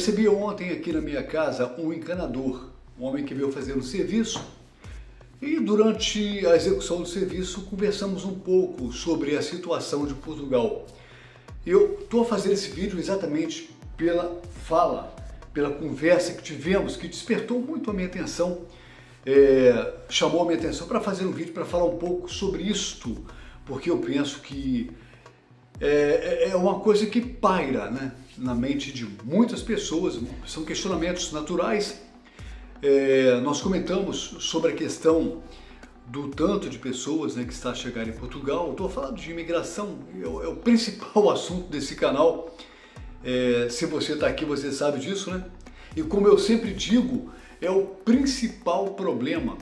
recebi ontem aqui na minha casa um encanador, um homem que veio fazer um serviço, e durante a execução do serviço conversamos um pouco sobre a situação de Portugal. Eu estou fazendo esse vídeo exatamente pela fala, pela conversa que tivemos, que despertou muito a minha atenção, chamou a minha atenção para fazer um vídeo para falar um pouco sobre isto, porque eu penso que é uma coisa que paira, né, na mente de muitas pessoas, são questionamentos naturais. Nós comentamos sobre a questão do tanto de pessoas, né, que está a chegar em Portugal. Estou falando de imigração, é o principal assunto desse canal. Se você está aqui, você sabe disso, né? E como eu sempre digo, é o principal problema,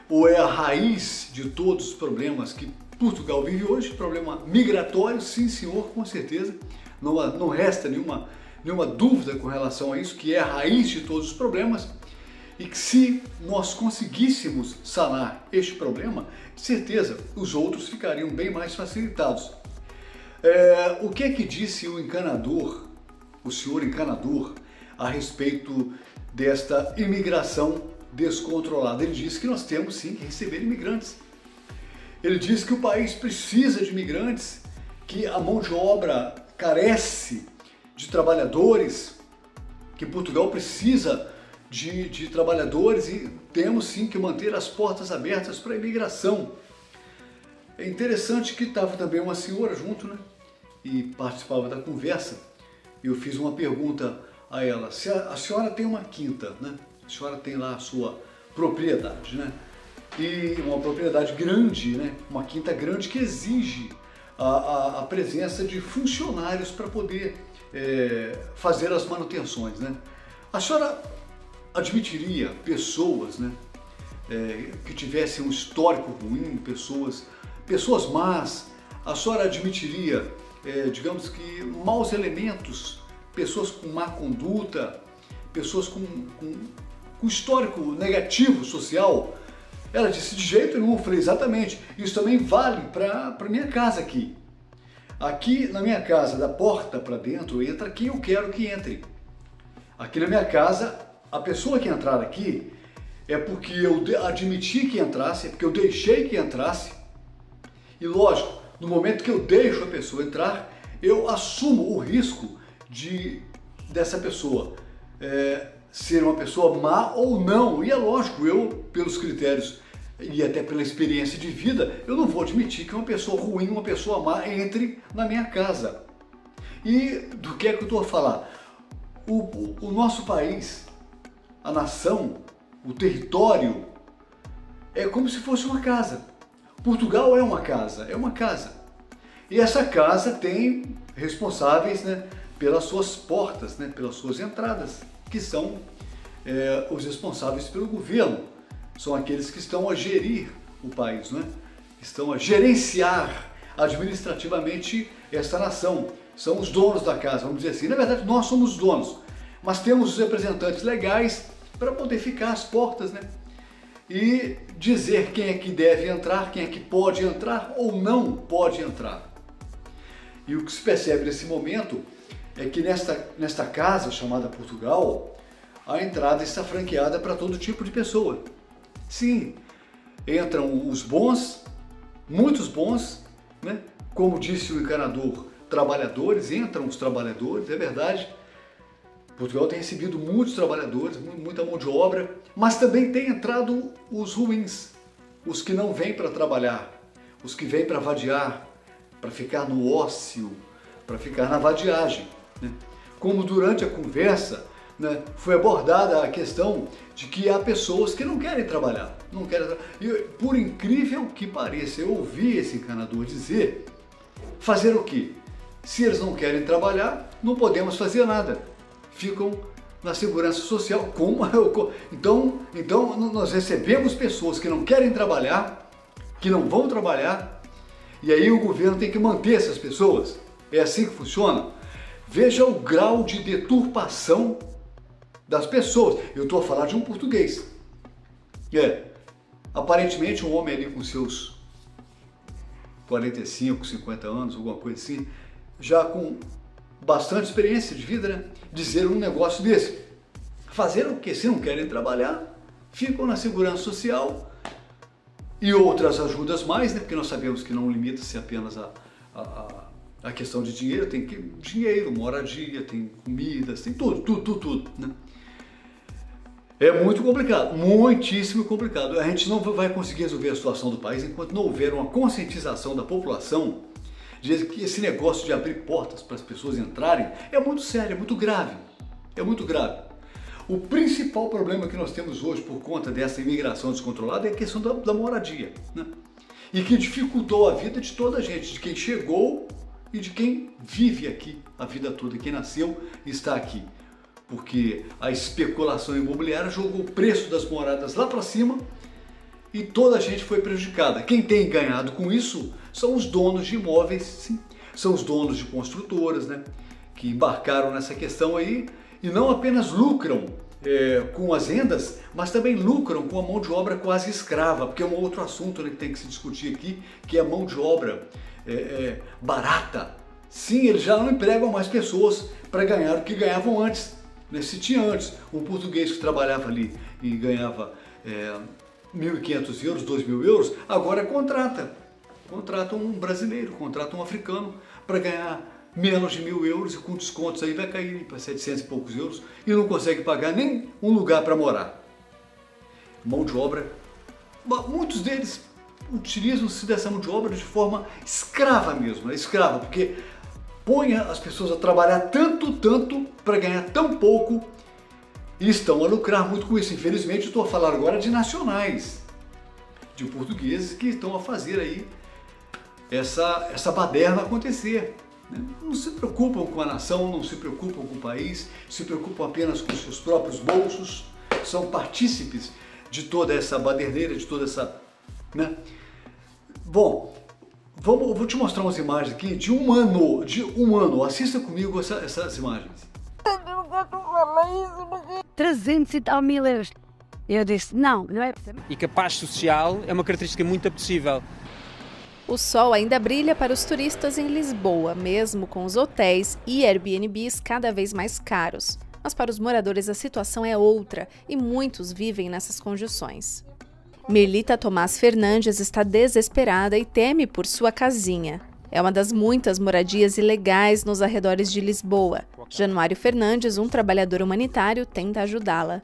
ou é a raiz de todos os problemas que Portugal vive hoje. Problema migratório, sim senhor, com certeza. Não resta nenhuma dúvida com relação a isso, que é a raiz de todos os problemas. E que se nós conseguíssemos sanar este problema, de certeza os outros ficariam bem mais facilitados. O que é que disse o encanador, o senhor encanador, a respeito desta imigração descontrolada? Ele disse que nós temos sim que receber imigrantes. Ele disse que o país precisa de imigrantes, que a mão de obra carece de trabalhadores, que Portugal precisa de trabalhadores e temos sim que manter as portas abertas para a imigração. É interessante que estava também uma senhora junto, né, e participava da conversa. Eu fiz uma pergunta a ela: se a senhora tem uma quinta, né? A senhora tem lá a sua propriedade, né? E uma propriedade grande, né? Uma quinta grande que exige a presença de funcionários para poder fazer as manutenções, né? A senhora admitiria pessoas, né, que tivessem um histórico ruim, pessoas más? A senhora admitiria, digamos que, maus elementos, pessoas com má conduta, pessoas com histórico negativo social? Ela disse: de jeito nenhum. Eu falei: exatamente, isso também vale para minha casa aqui. Aqui na minha casa, da porta para dentro, entra quem eu quero que entre. Aqui na minha casa, a pessoa que entrar aqui é porque eu admiti que entrasse, é porque eu deixei que entrasse. E lógico, no momento que eu deixo a pessoa entrar, eu assumo o risco dessa pessoa ser uma pessoa má ou não. E é lógico, eu, pelos critérios e até pela experiência de vida, eu não vou admitir que uma pessoa ruim, uma pessoa má entre na minha casa. E do que é que eu estou a falar? O nosso país, a nação, o território, é como se fosse uma casa. Portugal é uma casa, E essa casa tem responsáveis, né, pelas suas portas, né, pelas suas entradas, que são os responsáveis pelo governo. São aqueles que estão a gerir o país, né? Estão a gerenciar administrativamente essa nação. São os donos da casa, vamos dizer assim. Na verdade, nós somos os donos, mas temos os representantes legais para poder ficar às portas, né? E dizer quem é que deve entrar, quem é que pode entrar ou não pode entrar. E o que se percebe nesse momento é que nesta casa chamada Portugal, a entrada está franqueada para todo tipo de pessoa. Sim, entram os bons, muitos bons, né? Como disse o encanador, trabalhadores, entram os trabalhadores, é verdade. Portugal tem recebido muitos trabalhadores, muita mão de obra, mas também tem entrado os ruins, os que não vêm para trabalhar, os que vêm para vadiar, para ficar no ócio, para ficar na vadiagem, né? Como durante a conversa, né, foi abordada a questão de que há pessoas que não querem trabalhar, E por incrível que pareça, eu ouvi esse encanador dizer: fazer o quê? Se eles não querem trabalhar, não podemos fazer nada. Ficam na segurança social. Então nós recebemos pessoas que não querem trabalhar, que não vão trabalhar, e aí o governo tem que manter essas pessoas. É assim que funciona? Veja o grau de deturpação das pessoas. Eu estou a falar de um português. Aparentemente um homem ali com seus 45, 50 anos, alguma coisa assim, já com bastante experiência de vida, né? Dizer um negócio desse. Fazer o quê? Se não querem trabalhar, ficam na segurança social e outras ajudas mais, né? Porque nós sabemos que não limita-se apenas a questão de dinheiro, tem dinheiro, moradia, tem comidas, tem tudo, né? É muito complicado, muitíssimo complicado. A gente não vai conseguir resolver a situação do país enquanto não houver uma conscientização da população de que esse negócio de abrir portas para as pessoas entrarem é muito sério, é muito grave. É muito grave. O principal problema que nós temos hoje por conta dessa imigração descontrolada é a questão da moradia, né? E que dificultou a vida de toda a gente, de quem chegou e de quem vive aqui a vida toda, quem nasceu e está aqui. Porque a especulação imobiliária jogou o preço das moradas lá para cima e toda a gente foi prejudicada. Quem tem ganhado com isso são os donos de imóveis, sim, são os donos de construtoras, né, que embarcaram nessa questão aí e não apenas lucram com as rendas, mas também lucram com a mão de obra quase escrava, porque é um outro assunto, né, que tem que se discutir aqui, que é a mão de obra barata. Sim, eles já não empregam mais pessoas para ganhar o que ganhavam antes. Se tinha antes um português que trabalhava ali e ganhava 1.500 euros, 2.000 euros, agora contrata um brasileiro, contrata um africano para ganhar menos de 1.000 euros e com descontos aí vai cair para 700 e poucos euros e não consegue pagar nem um lugar para morar. Mão de obra, muitos deles utilizam-se dessa mão de obra de forma escrava mesmo, né? Escrava, porque põe as pessoas a trabalhar tanto para ganhar tão pouco e estão a lucrar muito com isso. Infelizmente, estou a falar agora de nacionais, de portugueses que estão a fazer aí essa baderna acontecer, né? Não se preocupam com a nação, não se preocupam com o país, se preocupam apenas com seus próprios bolsos, são partícipes de toda essa baderneira, de toda essa, né? Bom, vou te mostrar umas imagens aqui de um ano. Assista comigo essas imagens. 300 e tal mil euros. Eu disse, não é. E que a paz social é uma característica muito apetecível. O sol ainda brilha para os turistas em Lisboa, mesmo com os hotéis e Airbnbs cada vez mais caros. Mas para os moradores a situação é outra e muitos vivem nessas condições. Melita Tomás Fernandes está desesperada e teme por sua casinha. É uma das muitas moradias ilegais nos arredores de Lisboa. Januário Fernandes, um trabalhador humanitário, tenta ajudá-la.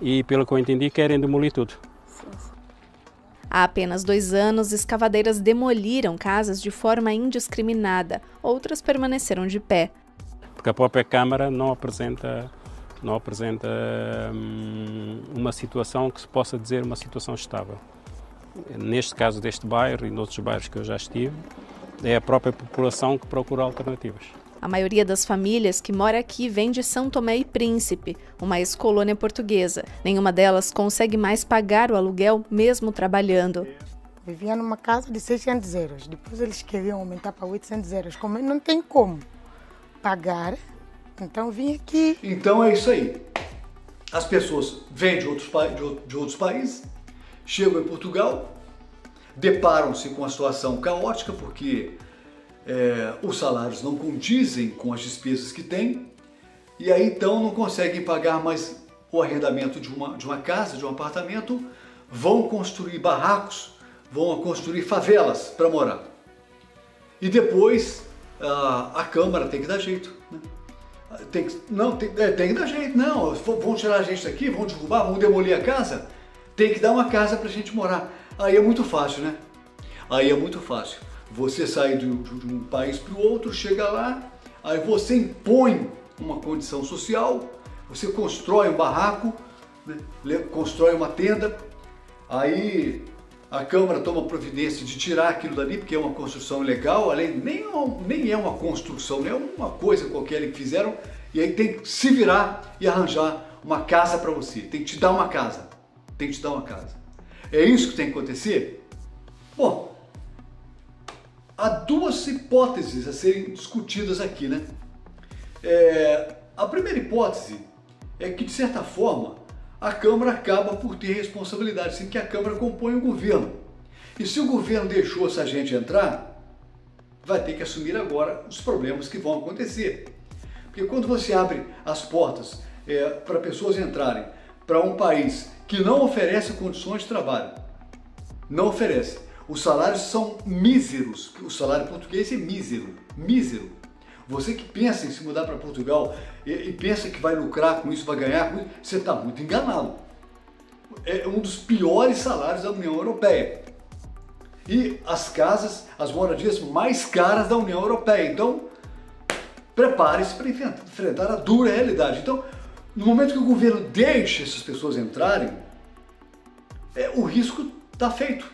E pelo que eu entendi, querem demolir tudo. Há apenas 2 anos, escavadeiras demoliram casas de forma indiscriminada. Outras permaneceram de pé. Porque a própria Câmara não apresenta uma situação que se possa dizer uma situação estável. Neste caso deste bairro e noutros bairros que eu já estive, é a própria população que procura alternativas. A maioria das famílias que mora aqui vem de São Tomé e Príncipe, uma ex-colônia portuguesa. Nenhuma delas consegue mais pagar o aluguel, mesmo trabalhando. Vivia numa casa de 600 euros, depois eles queriam aumentar para 800 euros. Como não tem como pagar, então vim aqui. Então é isso aí. As pessoas vêm de outros países, chegam em Portugal, deparam-se com a situação caótica porque os salários não condizem com as despesas que têm e aí então não conseguem pagar mais o arrendamento de uma casa, de um apartamento, vão construir barracos, vão construir favelas para morar. E depois a Câmara tem que dar jeito, né? Tem que dar jeito, não, vão tirar a gente daqui, vão derrubar, vão demolir a casa, tem que dar uma casa para a gente morar. Aí é muito fácil, né? Aí é muito fácil. Você sai de um país para o outro, chega lá, aí você impõe uma condição social, você constrói um barraco, né? Constrói uma tenda, aí a Câmara toma providência de tirar aquilo dali, porque é uma construção ilegal, nem é uma construção, é uma coisa qualquer que fizeram, e aí tem que se virar e arranjar uma casa para você, tem que te dar uma casa, É isso que tem que acontecer? Bom, há 2 hipóteses a serem discutidas aqui, né? A primeira hipótese é que, de certa forma, a Câmara acaba por ter responsabilidade, assim que a Câmara compõe o governo. E se o governo deixou essa gente entrar, vai ter que assumir agora os problemas que vão acontecer. Porque quando você abre as portas para pessoas entrarem para um país que não oferece condições de trabalho, não oferece, os salários são míseros, o salário português é mísero, mísero. Você que pensa em se mudar para Portugal e pensa que vai lucrar com isso, vai ganhar com isso, você está muito enganado. É um dos piores salários da União Europeia. E as casas, as moradias mais caras da União Europeia. Então, prepare-se para enfrentar a dura realidade. Então, no momento que o governo deixa essas pessoas entrarem, o risco está feito,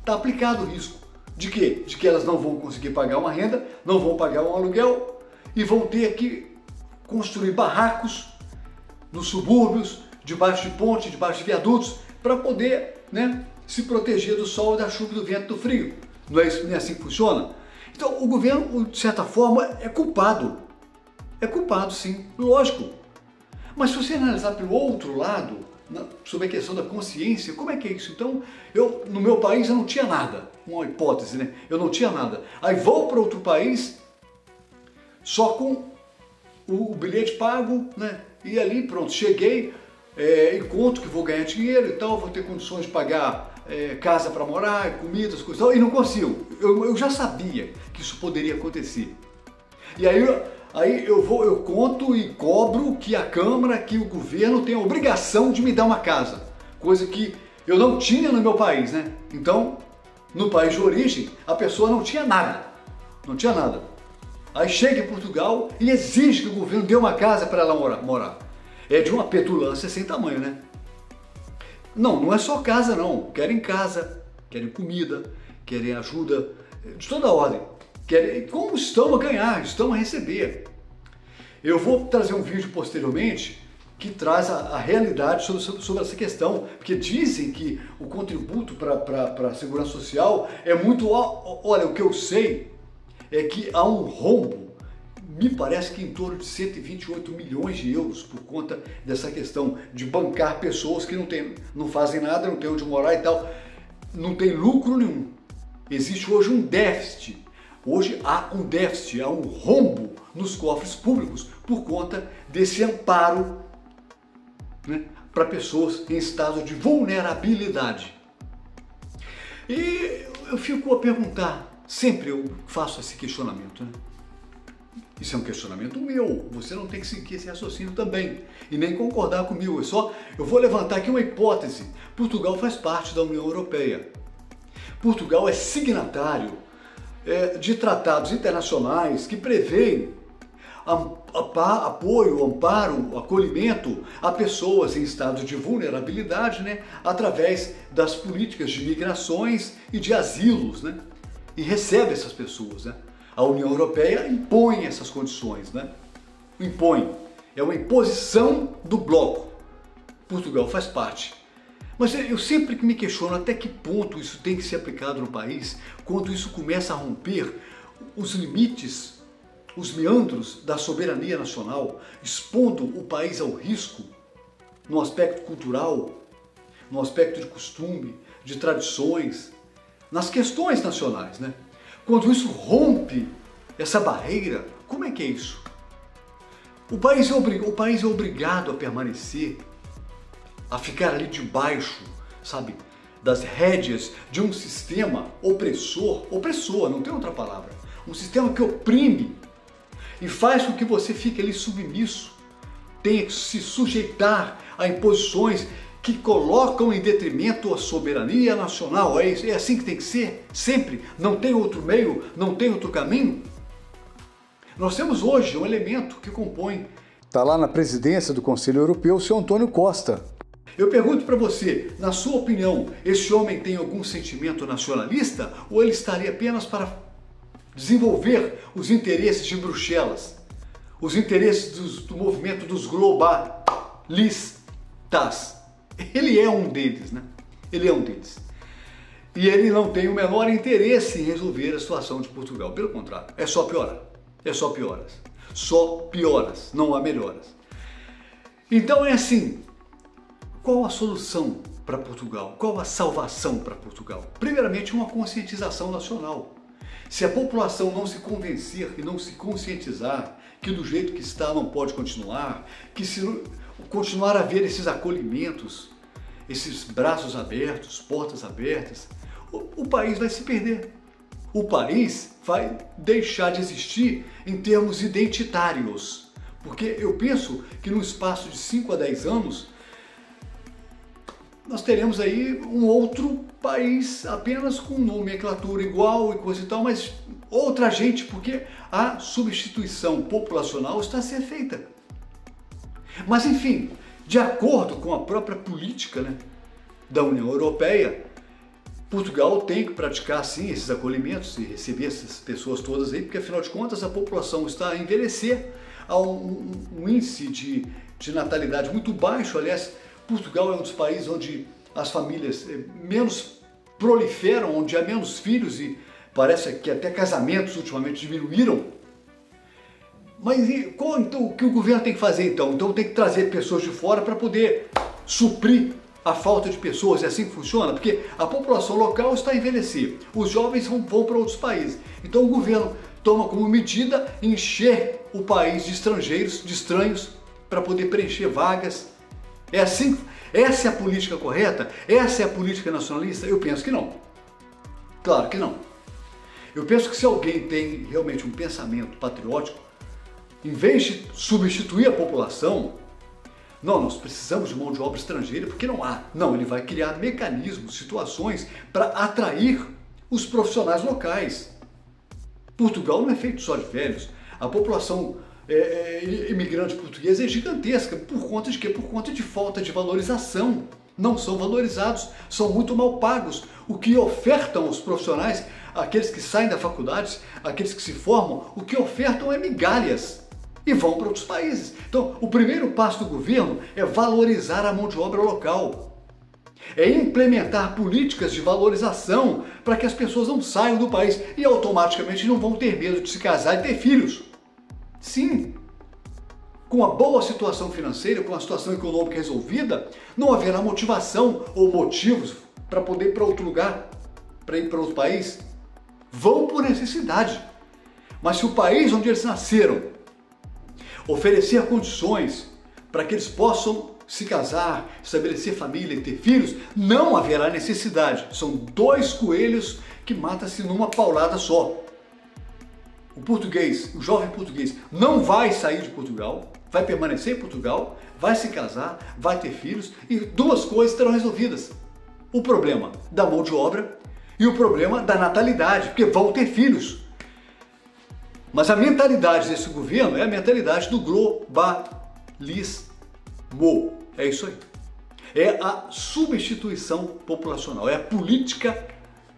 está aplicado o risco. De quê? De que elas não vão conseguir pagar uma renda, não vão pagar um aluguel e vão ter que construir barracos nos subúrbios, debaixo de ponte, debaixo de viadutos, para poder, se proteger do sol, da chuva, do vento, do frio. Não é assim que funciona? Então o governo, de certa forma, é culpado. É culpado, sim, lógico. Mas se você analisar pelo outro lado, sobre a questão da consciência, como é que é isso? Então, no meu país eu não tinha nada, uma hipótese, né? Eu não tinha nada. Aí vou para outro país só com o bilhete pago, né? E ali, pronto, cheguei, encontro que vou ganhar dinheiro e tal, vou ter condições de pagar casa para morar, comidas, coisas tal, e não consigo. Eu já sabia que isso poderia acontecer. E aí eu conto e cobro que a Câmara, que o governo tem a obrigação de me dar uma casa, coisa que eu não tinha no meu país, né? Então, no país de origem, a pessoa não tinha nada, não tinha nada. Aí chega em Portugal e exige que o governo dê uma casa para ela morar. É de uma petulância sem tamanho, né? Não é só casa não, querem casa, querem comida, querem ajuda de toda a ordem. Como estão a ganhar, estão a receber. Eu vou trazer um vídeo posteriormente que traz a realidade sobre essa questão, porque dizem que o contributo para a Segurança Social é muito... Olha, o que eu sei é que há um rombo, me parece que em torno de 128 milhões de euros por conta dessa questão de bancar pessoas que não fazem nada, não tem onde morar e tal, não tem lucro nenhum. Existe hoje um déficit. Hoje há um déficit, há um rombo nos cofres públicos por conta desse amparo, para pessoas em estado de vulnerabilidade. E eu fico a perguntar, sempre eu faço esse questionamento, né? Isso é um questionamento meu, você não tem que seguir esse raciocínio também e nem concordar comigo, eu vou levantar aqui uma hipótese. Portugal faz parte da União Europeia. Portugal é signatário de tratados internacionais que prevêem apoio, amparo, acolhimento a pessoas em estado de vulnerabilidade, através das políticas de migrações e de asilos, e recebe essas pessoas. A União Europeia impõe essas condições, impõe. É uma imposição do bloco. Portugal faz parte. Mas eu sempre me questiono até que ponto isso tem que ser aplicado no país, quando isso começa a romper os limites, os meandros da soberania nacional, expondo o país ao risco no aspecto cultural, no aspecto de costume, de tradições, nas questões nacionais, Quando isso rompe essa barreira, como é que é isso? O país é obrigado a permanecer, a ficar ali debaixo, das rédeas de um sistema opressor, não tem outra palavra, um sistema que oprime e faz com que você fique ali submisso, tenha que se sujeitar a imposições que colocam em detrimento a soberania nacional. É assim que tem que ser? Sempre? Não tem outro meio? Não tem outro caminho? Nós temos hoje um elemento que compõe. Está lá na presidência do Conselho Europeu o senhor Antônio Costa. Eu pergunto para você, na sua opinião, esse homem tem algum sentimento nacionalista ou ele estaria apenas para desenvolver os interesses de Bruxelas, os interesses do movimento dos globalistas? Ele é um deles, Ele é um deles. E ele não tem o menor interesse em resolver a situação de Portugal. Pelo contrário, é só piorar. É só pioras. Só pioras, não há melhoras. Então é assim, qual a solução para Portugal? Qual a salvação para Portugal? Primeiramente, uma conscientização nacional. Se a população não se convencer e não se conscientizar que do jeito que está não pode continuar, que se continuar a haver esses acolhimentos, esses braços abertos, portas abertas, o país vai se perder. O país vai deixar de existir em termos identitários. Porque eu penso que no espaço de 5 a 10 anos, nós teremos aí um outro país apenas com nomenclatura igual e coisa e tal, mas outra gente, porque a substituição populacional está a ser feita. Mas enfim, de acordo com a própria política, né, da União Europeia, Portugal tem que praticar sim esses acolhimentos e receber essas pessoas todas aí, porque afinal de contas a população está a envelhecer, há um índice de natalidade muito baixo. Aliás, Portugal é um dos países onde as famílias menos proliferam, onde há menos filhos e parece que até casamentos ultimamente diminuíram. Mas então, o que o governo tem que fazer então? Então tem que trazer pessoas de fora para poder suprir a falta de pessoas. É assim que funciona? Porque a população local está a envelhecer, os jovens vão para outros países. Então o governo toma como medida encher o país de estrangeiros, de estranhos, para poder preencher vagas. É assim? Essa é a política correta? Essa é a política nacionalista? Eu penso que não. Claro que não. Eu penso que se alguém tem realmente um pensamento patriótico, em vez de substituir a população, não, nós precisamos de mão de obra estrangeira porque não há. Não, ele vai criar mecanismos, situações para atrair os profissionais locais. Portugal não é feito só de velhos. A população imigrante portuguesa é gigantesca. Por conta de quê? Por conta de falta de valorização. Não são valorizados, são muito mal pagos. O que ofertam os profissionais, aqueles que saem da faculdade, aqueles que se formam, o que ofertam é migalhas e vão para outros países. Então, o primeiro passo do governo é valorizar a mão de obra local. É implementar políticas de valorização para que as pessoas não saiam do país e automaticamente não vão ter medo de se casar e ter filhos. Sim, com a boa situação financeira, com a situação econômica resolvida, não haverá motivação ou motivos para poder ir para outro lugar, para ir para outro país. Vão por necessidade. Mas se o país onde eles nasceram oferecer condições para que eles possam se casar, estabelecer família e ter filhos, não haverá necessidade. São 2 coelhos que matam-se numa paulada só. O português, o jovem português, não vai sair de Portugal, vai permanecer em Portugal, vai se casar, vai ter filhos e 2 coisas serão resolvidas. O problema da mão de obra e o problema da natalidade, porque vão ter filhos. Mas a mentalidade desse governo é a mentalidade do globalismo. É isso aí. É a substituição populacional, é a política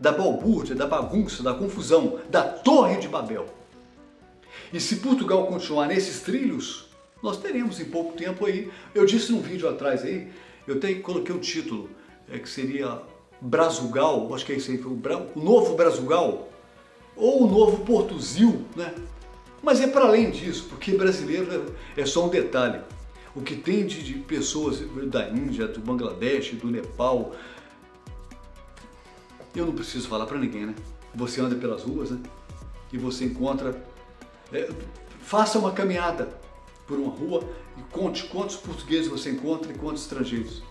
da balbúrdia, da bagunça, da confusão, da Torre de Babel. E se Portugal continuar nesses trilhos, nós teremos em pouco tempo aí, eu disse num vídeo atrás aí, coloquei um título, que seria Brazugal, acho que é isso aí, o novo Brazugal, ou o novo Portuzil, né? Mas é para além disso, porque brasileiro é só um detalhe. O que tem de pessoas da Índia, do Bangladesh, do Nepal, eu não preciso falar para ninguém, né? Você anda pelas ruas, né? E você encontra... faça uma caminhada por uma rua e conte quantos portugueses você encontra e quantos estrangeiros.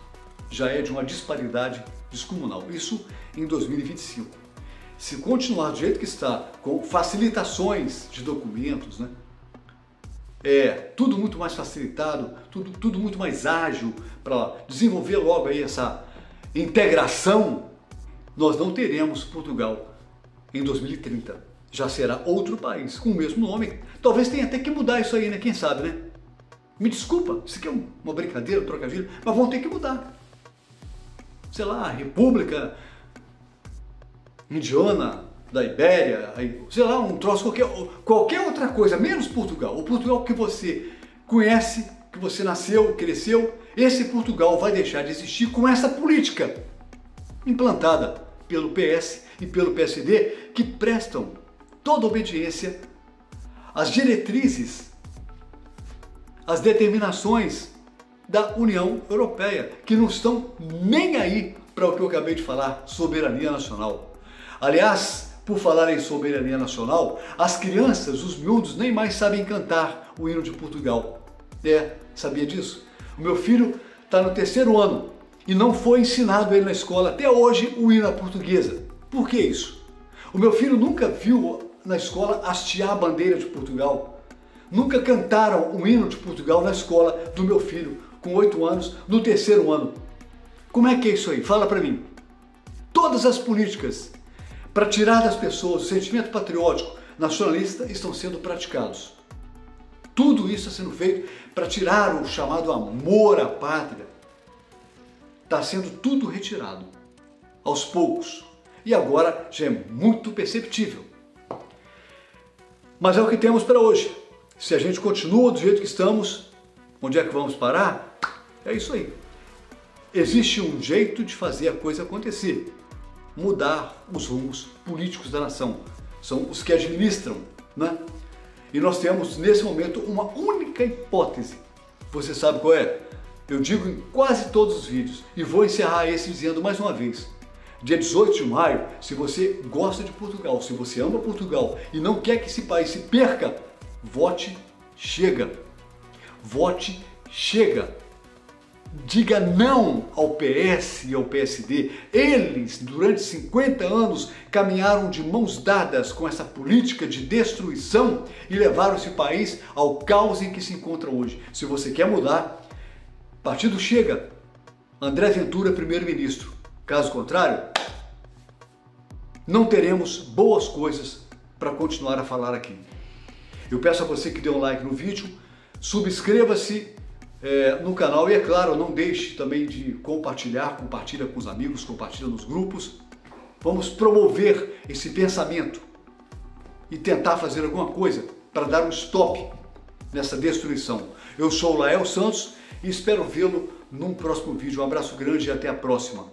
Já é de uma disparidade descomunal. Isso em 2025. Se continuar do jeito que está, com facilitações de documentos, né? Tudo muito mais facilitado, tudo muito mais ágil para desenvolver logo aí essa integração, nós não teremos Portugal em 2030. Já será outro país com o mesmo nome. Talvez tenha até que mudar isso aí, né? Quem sabe, né? Me desculpa, isso aqui é uma brincadeira, um trocadilho, mas vão ter que mudar. Sei lá, República Indiana da Ibéria, sei lá, um troço, qualquer outra coisa, menos Portugal. O Portugal que você conhece, que você nasceu, cresceu, esse Portugal vai deixar de existir com essa política implantada pelo PS e pelo PSD, que prestam toda obediência às diretrizes, às determinações da União Europeia, que não estão nem aí para o que eu acabei de falar, soberania nacional. Aliás, Por falar em soberania nacional, as crianças, os miúdos, nem mais sabem cantar o hino de Portugal. Sabia disso? O meu filho está no 3º ano e não foi ensinado ele na escola até hoje o hino à portuguesa. Por que isso? O meu filho nunca viu na escola hastear a bandeira de Portugal. Nunca cantaram o hino de Portugal na escola do meu filho, com 8 anos, no 3º ano. Como é que é isso aí? Fala para mim. Todas as políticas para tirar das pessoas o sentimento patriótico nacionalista estão sendo praticados. Tudo isso está sendo feito para tirar o chamado amor à pátria. Está sendo tudo retirado, aos poucos. E agora já é muito perceptível. Mas é o que temos para hoje. Se a gente continua do jeito que estamos, onde é que vamos parar? É isso aí. Existe um jeito de fazer a coisa acontecer. Mudar os rumos políticos da nação. São os que administram, né? E nós temos, nesse momento, uma única hipótese. Você sabe qual é? Eu digo em quase todos os vídeos. E vou encerrar esse dizendo mais uma vez. Dia 18 de maio, se você gosta de Portugal, se você ama Portugal e não quer que esse país se perca, vote Chega. Vote Chega. Diga não ao PS e ao PSD. Eles, durante 50 anos, caminharam de mãos dadas com essa política de destruição e levaram esse país ao caos em que se encontra hoje. Se você quer mudar, Partido Chega, André Ventura, primeiro-ministro. Caso contrário, não teremos boas coisas para continuar a falar aqui. Eu peço a você que dê um like no vídeo, subscreva-se no canal e, é claro, não deixe também de compartilha com os amigos, compartilha nos grupos. Vamos promover esse pensamento e tentar fazer alguma coisa para dar um stop nessa destruição. Eu sou o Lael Santos e espero vê-lo num próximo vídeo. Um abraço grande e até a próxima.